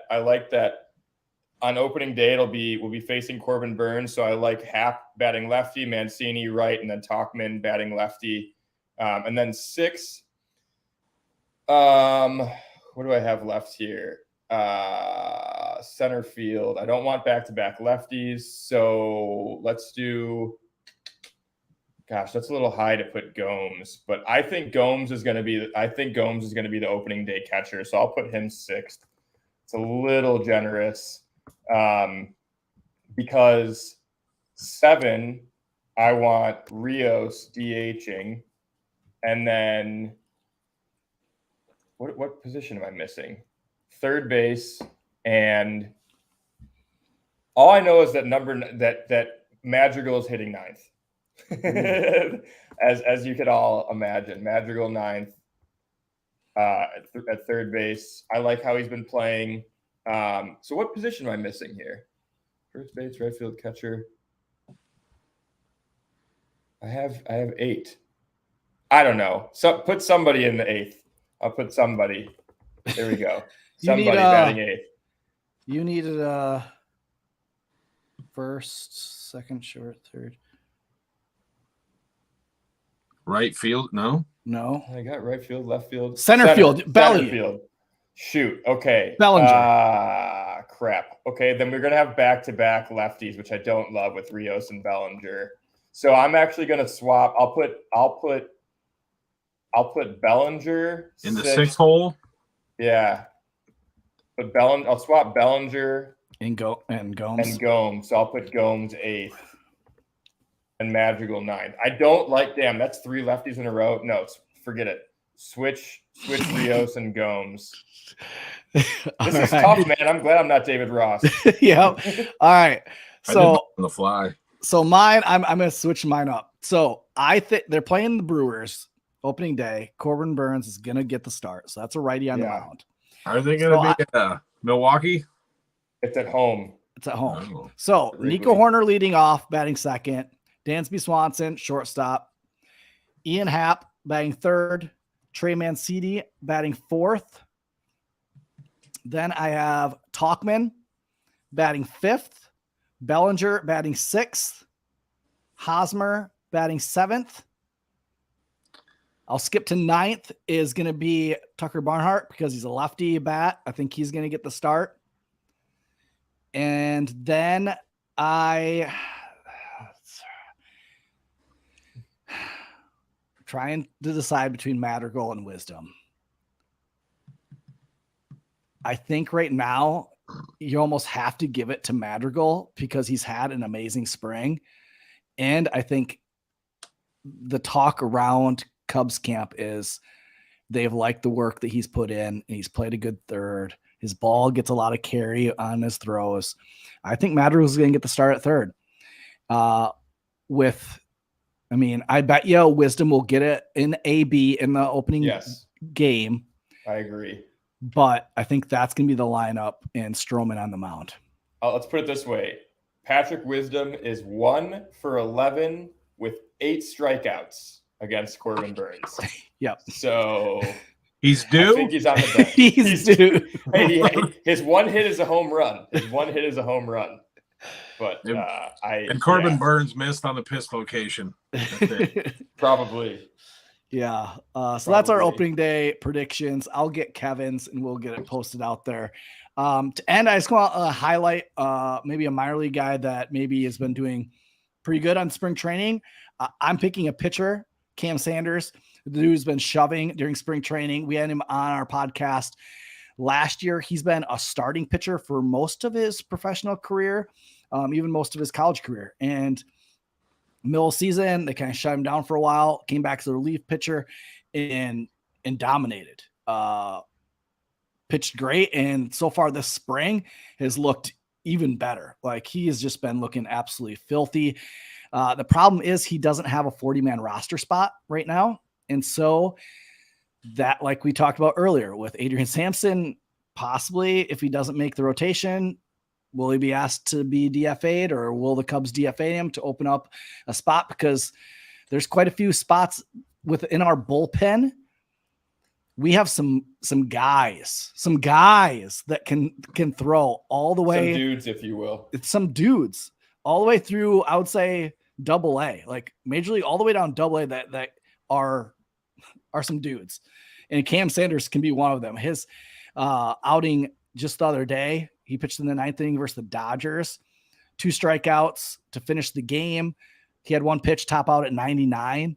On opening day, we'll be facing Corbin Burns. So I like Hap batting lefty, Mancini right, and then Tachman batting lefty. And then 6. What do I have left here? Center field. I don't want back-to-back lefties. So let's do Gosh, that's a little high to put Gomes, but I think Gomes is going to be the opening day catcher, so I'll put him 6th. It's a little generous, because 7, I want Rios DHing, and then what position am I missing? Third base, and all I know is that that Madrigal is hitting 9th. as you could all imagine, Madrigal 9th at third base. I like how he's been playing. So what position am I missing here? First base, right field, catcher. I have 8. I don't know. So put somebody in the 8th. I'll put somebody. There we go. Somebody batting 8th. You needed first, second, short, third. Right field? No. I got right field, left field, center field, Belly. Center field. Shoot. Okay. Bellinger. Crap. Okay, then we're gonna have back-to-back lefties, which I don't love with Rios and Bellinger. So I'm actually gonna swap. I'll put Bellinger In the 6th hole. Yeah. But I'll swap Bellinger and Gomes. So I'll put Gomes 8th and Madrigal 9th. I don't like, that's 3 lefties in a row. No, forget it. Switch Rios and Gomes. This is tough, man. I'm glad I'm not David Ross. Yeah. All right. So on the fly. So mine, I'm gonna switch mine up. So I think they're playing the Brewers opening day. Corbin Burns is gonna get the start. So that's a righty on the mound. Are they gonna be Milwaukee? It's at home. It's at home. Oh. So Nico Horner leading off, batting second. Dansby Swanson, shortstop. Ian Happ batting third. Trey Mancini batting 4th. Then I have Talkman batting 5th. Bellinger batting 6th. Hosmer batting 7th. I'll skip to 9th is going to be Tucker Barnhart because he's a lefty bat. I think he's going to get the start. And then trying to decide between Madrigal and Wisdom. I think right now you almost have to give it to Madrigal because he's had an amazing spring. And I think the talk around Cubs camp is they've liked the work that he's put in, and he's played a good third. His ball gets a lot of carry on his throws. I think Madrigal's going to get the start at third. I bet you Wisdom will get it in AB in the opening game. I agree. But I think that's going to be the lineup and Stroman on the mound. Let's put it this way. Patrick Wisdom is 1 for 11 with 8 strikeouts against Corbin Burns. Yep. So he's due. I think he's on the bench. he's due. His one hit is a home run. But Corbin Burns missed on the piss location. Probably. Yeah. So that's our opening day predictions. I'll get Kevin's and we'll get it posted out there. To end, I just want to highlight maybe a minor league guy that maybe has been doing pretty good on spring training. I'm picking a pitcher, Cam Sanders. The dude's been shoving during spring training. We had him on our podcast last year. He's been a starting pitcher for most of his professional career, even most of his college career. And middle season, they kind of shut him down for a while, came back as a relief pitcher and dominated. Pitched great, and so far this spring has looked even better. Like, he has just been looking absolutely filthy. The problem is he doesn't have a 40-man roster spot right now. And so that, like we talked about earlier with Adrian Sampson, possibly if he doesn't make the rotation, will he be asked to be DFA'd, or will the Cubs DFA him to open up a spot? Because there's quite a few spots within our bullpen. We have some guys that can throw all the way. Some dudes, if you will. It's some dudes all the way through, I would say, AA, like Major League, all the way down AA that are some dudes. And Cam Sanders can be one of them. His outing just the other day, he pitched in the 9th inning versus the Dodgers, 2 strikeouts to finish the game. He had one pitch top out at 99,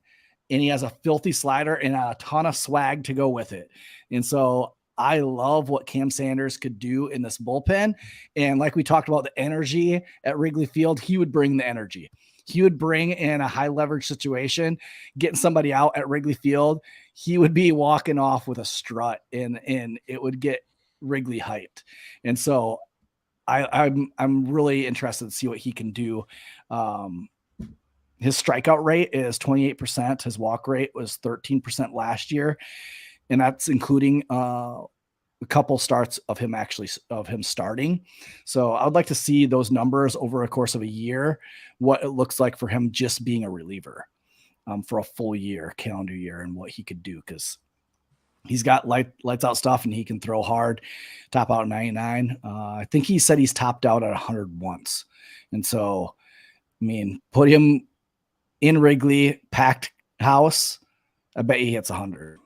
and he has a filthy slider and a ton of swag to go with it. And so I love what Cam Sanders could do in this bullpen. And like we talked about the energy at Wrigley Field, he would bring the energy. He would bring in a high leverage situation, getting somebody out at Wrigley Field. He would be walking off with a strut, and it would get Wrigley hyped. And so I'm really interested to see what he can do. His strikeout rate is 28%. His walk rate was 13% last year, and that's including a couple starts of him starting. So I would like to see those numbers over a course of a year, what it looks like for him just being a reliever for a full year, calendar year, and what he could do, because he's got lights out stuff and he can throw hard, top out 99. I think he said he's topped out at 100 once. And so, I mean, put him in Wrigley, packed house, I bet he hits 100.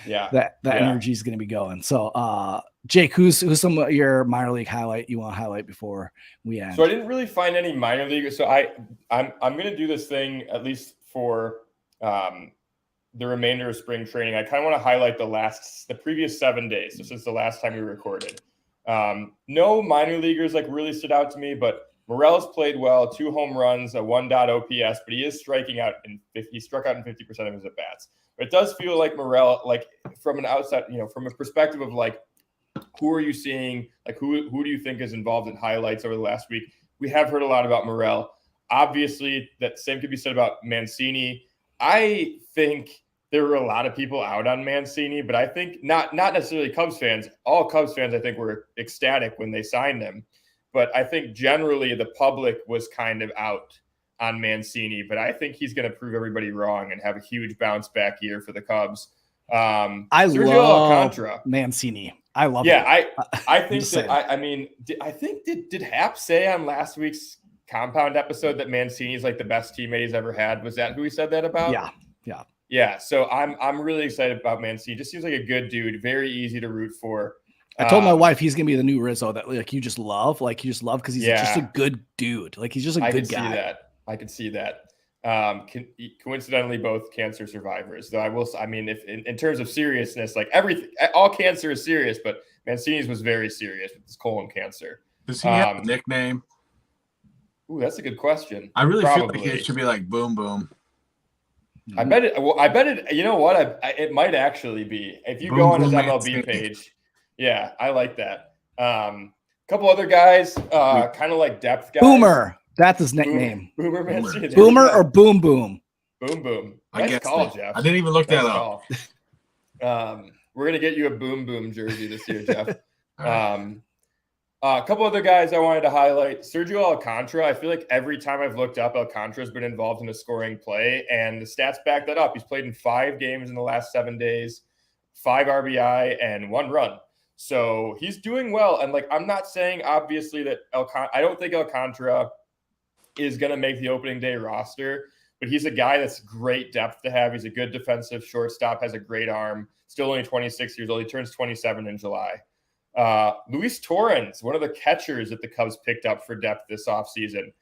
Yeah. that energy is going to be going. So, Jake, who's some of your minor league highlight you want to highlight before we end? So I didn't really find any minor league. So I'm going to do this thing at least for the remainder of spring training. I kind of want to highlight the previous 7 days. So since the last time we recorded, no minor leaguers like really stood out to me, but Morel's played well, 2 home runs, a 1.0 OPS, but he is striking out he struck out in 50% of his at bats. But it does feel like Morel, like from an outside, from a perspective of like, who are you seeing? Like who do you think is involved in highlights over the last week? We have heard a lot about Morel. Obviously, that same could be said about Mancini. I think there were a lot of people out on Mancini, but I think not necessarily Cubs fans. All Cubs fans, I think, were ecstatic when they signed him. But I think generally the public was kind of out on Mancini. But I think he's going to prove everybody wrong and have a huge bounce back year for the Cubs. I Sergio love Alcantara. Mancini. I love it. I think that. I think did Hap say on last week's Compound episode that Mancini is like the best teammate he's ever had? Was that who he said that about? Yeah. So I'm really excited about Mancini. Just seems like a good dude, very easy to root for. I told my wife he's gonna be the new Rizzo that like you just love because he's just a good dude. Like he's just a good guy. I could see that. Coincidentally, both cancer survivors. Though if in terms of seriousness, like everything, all cancer is serious, but Mancini's was very serious with his colon cancer. Does he have a nickname? Ooh, that's a good question. I really feel like it should be like Boom Boom. I bet it. Well, I bet it. You know what? It might actually be. If you go on his MLB page, yeah, I like that. Couple other guys, kind of like depth guys. Boomer. That's his nickname. Boomer Mancini. Boomer or Boom Boom? Boom Boom. I guess call, Jeff. I didn't even look that up. We're gonna get you a Boom Boom jersey this year, Jeff. A couple other guys I wanted to highlight. Sergio Alcantara. I feel like every time I've looked up, Alcantara's been involved in a scoring play, and the stats back that up. He's played in 5 games in the last 7 days, 5 RBI and 1 run. So he's doing well. And like, I'm not saying obviously that I don't think Alcantara is going to make the opening day roster, but he's a guy that's great depth to have. He's a good defensive shortstop, has a great arm, still only 26 years old. He turns 27 in July. Luis Torrens, one of the catchers that the Cubs picked up for depth this offseason.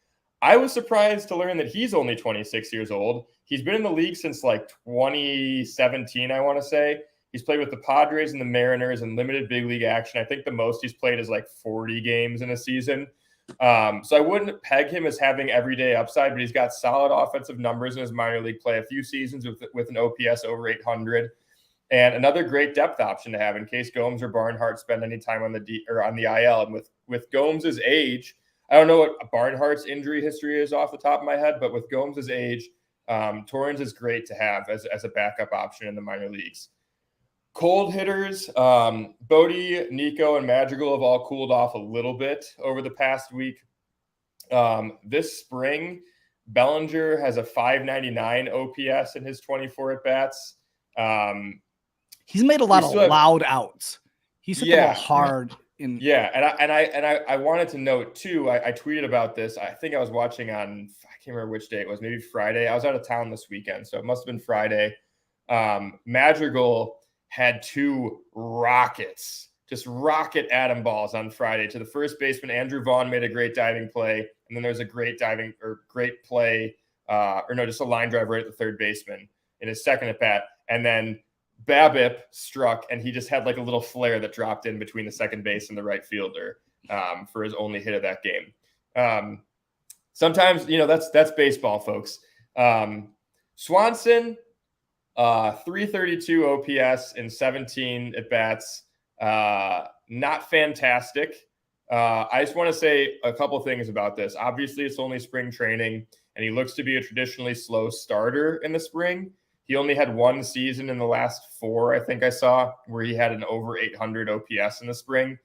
I was surprised to learn that he's only 26 years old. He's been in the league since like 2017, I want to say. He's played with the Padres and the Mariners in limited big league action. I think the most he's played is like 40 games in a season. So I wouldn't peg him as having everyday upside, but he's got solid offensive numbers in his minor league play, a few seasons with an OPS over 800. And another great depth option to have in case Gomes or Barnhart spend any time on the IL. And with Gomes' age, I don't know what Barnhart's injury history is off the top of my head, but with Gomes' age, Torrens is great to have as a backup option in the minor leagues. Cold hitters, Bodie, Nico, and Madrigal have all cooled off a little bit over the past week. This spring, Bellinger has a 599 OPS in his 24 at-bats. He's made a lot of loud outs. He's hit the ball hard. And I wanted to note too. I tweeted about this. I think I was watching on, I can't remember which day it was. Maybe Friday. I was out of town this weekend, so it must have been Friday. Madrigal had 2 rockets, just rocket atom balls on Friday to the first baseman. Andrew Vaughn made a great diving play, and then there's a great play just a line drive right at the third baseman in his second at bat. And then BABIP struck, and he just had like a little flare that dropped in between the second base and the right fielder for his only hit of that game. Sometimes, that's baseball, folks. Swanson, 332 OPS in 17 at bats. Not fantastic. I just want to say a couple things about this. Obviously, it's only spring training, and he looks to be a traditionally slow starter in the spring. He only had one season in the last 4, I think I saw, where he had an over 800 OPS in the spring.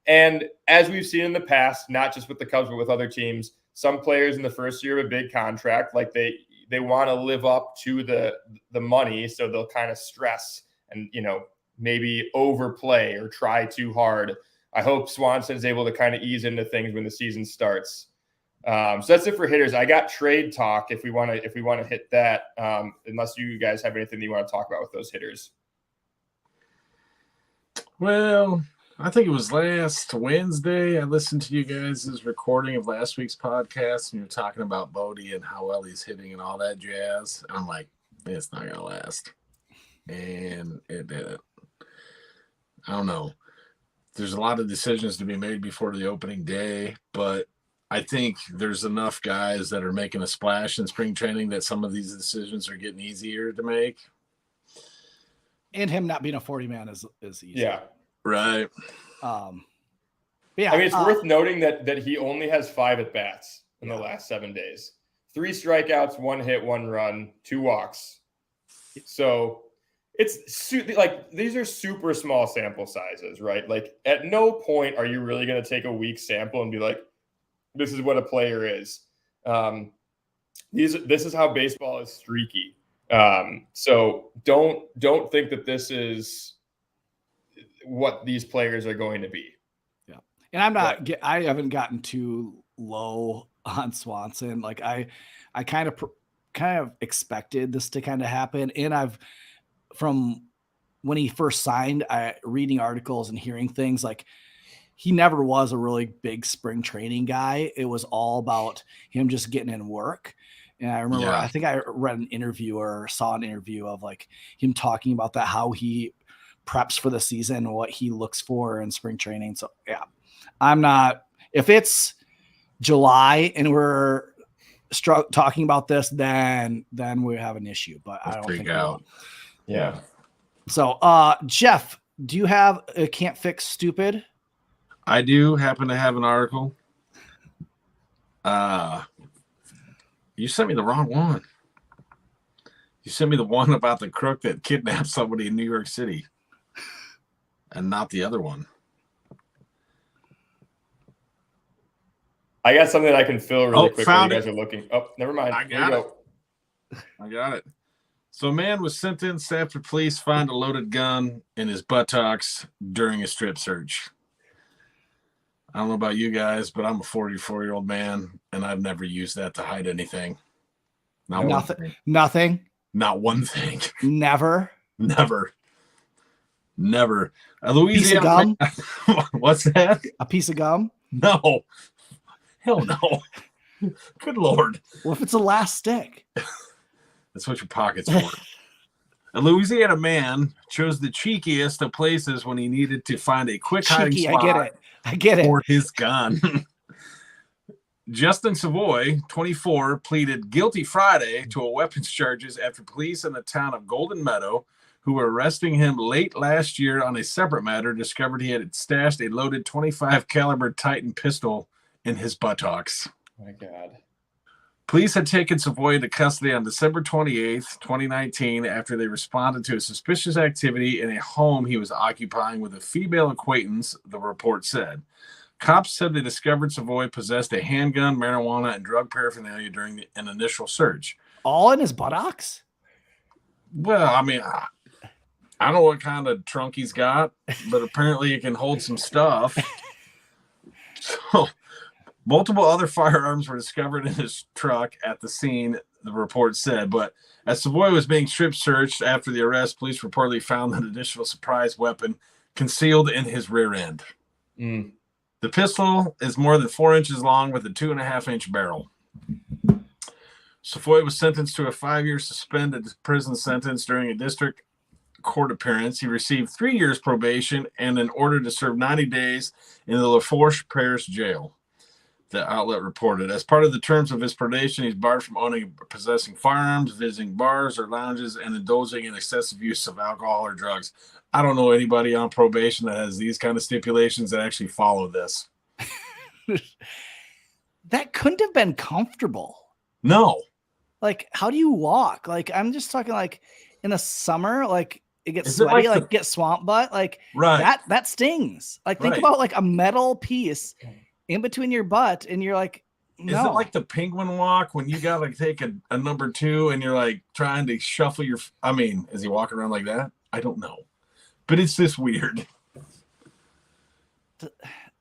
And as we've seen in the past, not just with the Cubs, but with other teams, some players in the first year of a big contract, like they want to live up to the money, so they'll kind of stress and, maybe overplay or try too hard. I hope Swanson is able to kind of ease into things when the season starts. So that's it for hitters. I got trade talk if we want to hit that, unless you guys have anything that you want to talk about with those hitters. Well, I think it was last Wednesday. I listened to you guys' recording of last week's podcast, and you're talking about Bodie and how well he's hitting and all that jazz. And I'm like, it's not gonna last, and it didn't. I don't know. There's a lot of decisions to be made before the opening day, but I think there's enough guys that are making a splash in spring training that some of these decisions are getting easier to make. And him not being a 40-man is easy. Yeah. Right. Yeah. I mean, it's worth noting that he only has 5 at-bats in the last 7 days. 3 strikeouts, 1 hit, 1 run, 2 walks. So it's like these are super small sample sizes, right? Like at no point are you really going to take a weak sample and be like, this is what a player is. This is how baseball is streaky. So don't think that this is what these players are going to be. Yeah. And I haven't gotten too low on Swanson. Like I kind of expected this to kind of happen. And from when he first signed, reading articles and hearing things, like he never was a really big spring training guy. It was all about him just getting in work. And I remember, I think I read an interview or saw an interview of like him talking about that, how he preps for the season, what he looks for in spring training. So yeah, if it's July and we're talking about this, then we have an issue, but I don't think we will. Yeah. So, Jeff, do you have a Can't Fix Stupid? I do happen to have an article. You sent me the wrong one. You sent me the one about the crook that kidnapped somebody in New York City, and not the other one. I got something that I can fill really quick while you guys it. are looking. Oh, never mind. I got it. So a man was sentenced after police found a loaded gun in his buttocks during a strip search. I don't know about you guys, but I'm a 44-year-old man, and I've never used that to hide anything. Nothing. Not one thing. Never. A Louisiana piece of gum? What's that? A piece of gum? No. Hell no. Good Lord. What if it's a last stick? That's what your pocket's for. A Louisiana man chose the cheekiest of places when he needed to find a quick hiding spot. I get it. For his gun. Justin Savoy, 24, pleaded guilty Friday to a weapons charges after police in the town of Golden Meadow, who were arresting him late last year on a separate matter, discovered he had stashed a loaded .25 caliber Titan pistol in his buttocks. Oh my God. Police had taken Savoy into custody on December 28th, 2019, after they responded to a suspicious activity in a home he was occupying with a female acquaintance, the report said. Cops said they discovered Savoy possessed a handgun, marijuana, and drug paraphernalia during an initial search. All in his buttocks? Well, I mean, I don't know what kind of trunk he's got, but apparently it can hold some stuff. So, multiple other firearms were discovered in his truck at the scene, the report said. But as Savoy was being strip searched after the arrest, police reportedly found an additional surprise weapon concealed in his rear end. The pistol is more than 4 inches long with a 2.5-inch barrel. Savoy was sentenced to a 5-year suspended prison sentence during a district court appearance. He received 3 years probation and an order to serve 90 days in the Lafourche Parish jail. The outlet reported. As part of the terms of his probation, he's barred from owning or possessing firearms, visiting bars or lounges, and indulging in excessive use of alcohol or drugs. I don't know anybody on probation that has these kind of stipulations that actually follow this. That couldn't have been comfortable. No. Like, how do you walk? Like, I'm just talking like in the summer, like it gets Is it sweaty, like like get swamp butt. Like Right. that stings. Like, think Right. about like a metal piece in between your butt, and you're like, no. Is it like the penguin walk when you got to take a number 2 and you're like trying to shuffle your, I mean, is he walking around like that? I don't know. But it's just weird.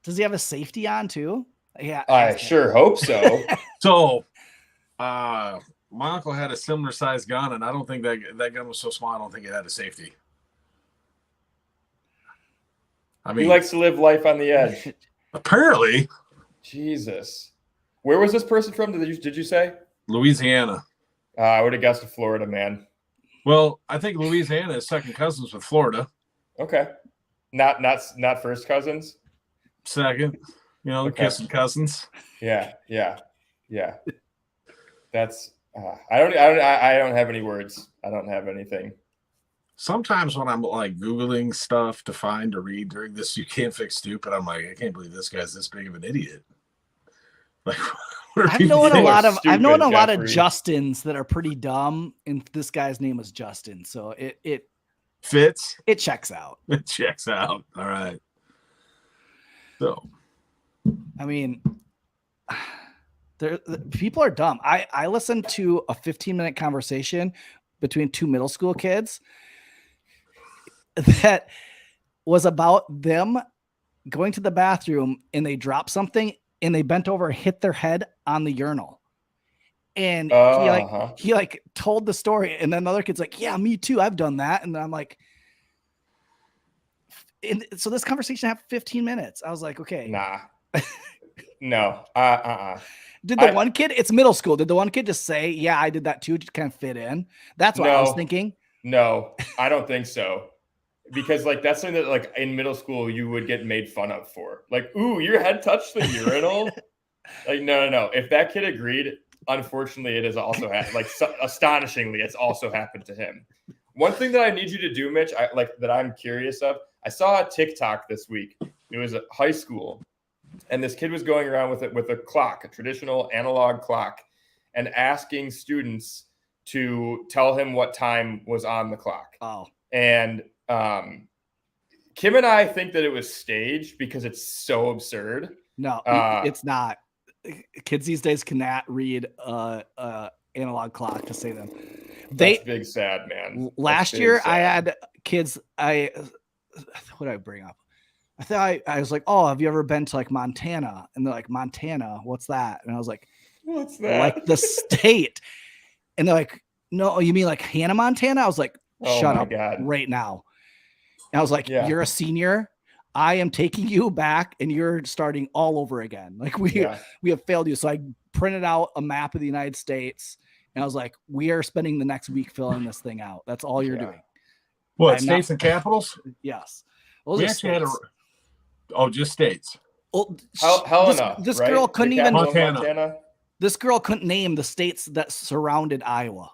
Does he have a safety on too? Yeah. I sure hope so. So, my uncle had a similar sized gun, and I don't think that gun was so small. I don't think it had a safety. I He mean, likes to live life on the edge. apparently, Jesus. Where was this person from? Did you say? Louisiana. I would have guessed Florida, man. Well, I think Louisiana is second cousins with Florida. Okay. Not first cousins. Second, you know, the Okay. kissing cousins. Yeah. That's I don't have any words. I don't have anything. Sometimes when I'm like Googling stuff to find to read during this, you can't fix stupid. I'm like, I can't believe this guy's this big of an idiot. Like, what are I've people known a doing? lot of Jeffrey. Justins that are pretty dumb, and this guy's name was Justin, so it Fits. checks out. It checks out. All right. So, I mean, people are dumb. I listened to a 15-minute conversation between 2 middle school kids that was about them going to the bathroom, and they dropped something and they bent over and hit their head on the urinal. And he told the story, and then the other kid's like, yeah, me too. I've done that. And I'm like, and so this conversation happened 15 minutes. I was like, okay. Nah. No. Did the one kid, it's middle school, did the one kid just say, yeah, I did that too, to kind of fit in? That's what I was thinking. No, I don't think so. Because like that's something that like in middle school you would get made fun of for. Like, ooh, your head touched the urinal. Like, no. If that kid agreed, unfortunately, it has also happened. Like, astonishingly, it's also happened to him. One thing that I need you to do, Mitch, that I'm curious of. I saw a TikTok this week. It was at high school, and this kid was going around with a clock, a traditional analog clock, and asking students to tell him what time was on the clock. Oh, and Kim and I think that it was staged because it's so absurd. no, it's not. Kids these days cannot read analog clock to say them. That's big sad, man. Last year I had kids. What did I bring up? I thought I was like, oh, have you ever been to like Montana? And they're like, Montana, what's that? And I was like, what's that? Like the state. And they're like, no, you mean like Hannah, Montana? I was like, shut up right now. And I was like, you're a senior. I am taking you back and you're starting all over again. Like we have failed you. So I printed out a map of the United States and I was like, we are spending the next week filling this thing out. That's all you're doing. What, states and capitals? Yes. Well, we actually had just states. Well, Helena, this girl couldn't even Montana. This girl couldn't name the states that surrounded Iowa.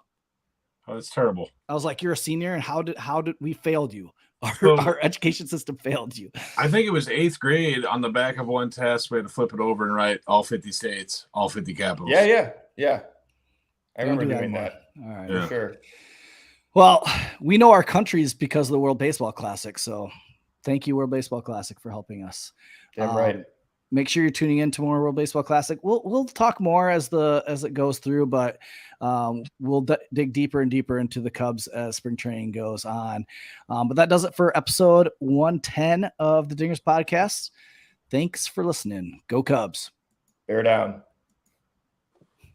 Oh, that's terrible. I was like, you're a senior, and how did we failed you? Our education system failed you. I think it was 8th grade. On the back of one test, we had to flip it over and write all 50 states, all 50 capitals. Yeah. I remember doing that. All right, for sure. Well, we know our countries because of the World Baseball Classic. So, thank you, World Baseball Classic, for helping us. Yeah, right. Make sure you're tuning in to more World Baseball Classic. We'll talk more as it goes through, but we'll dig deeper and deeper into the Cubs as spring training goes on. But that does it for episode 110 of the Dingers Podcast. Thanks for listening. Go Cubs. Bear down.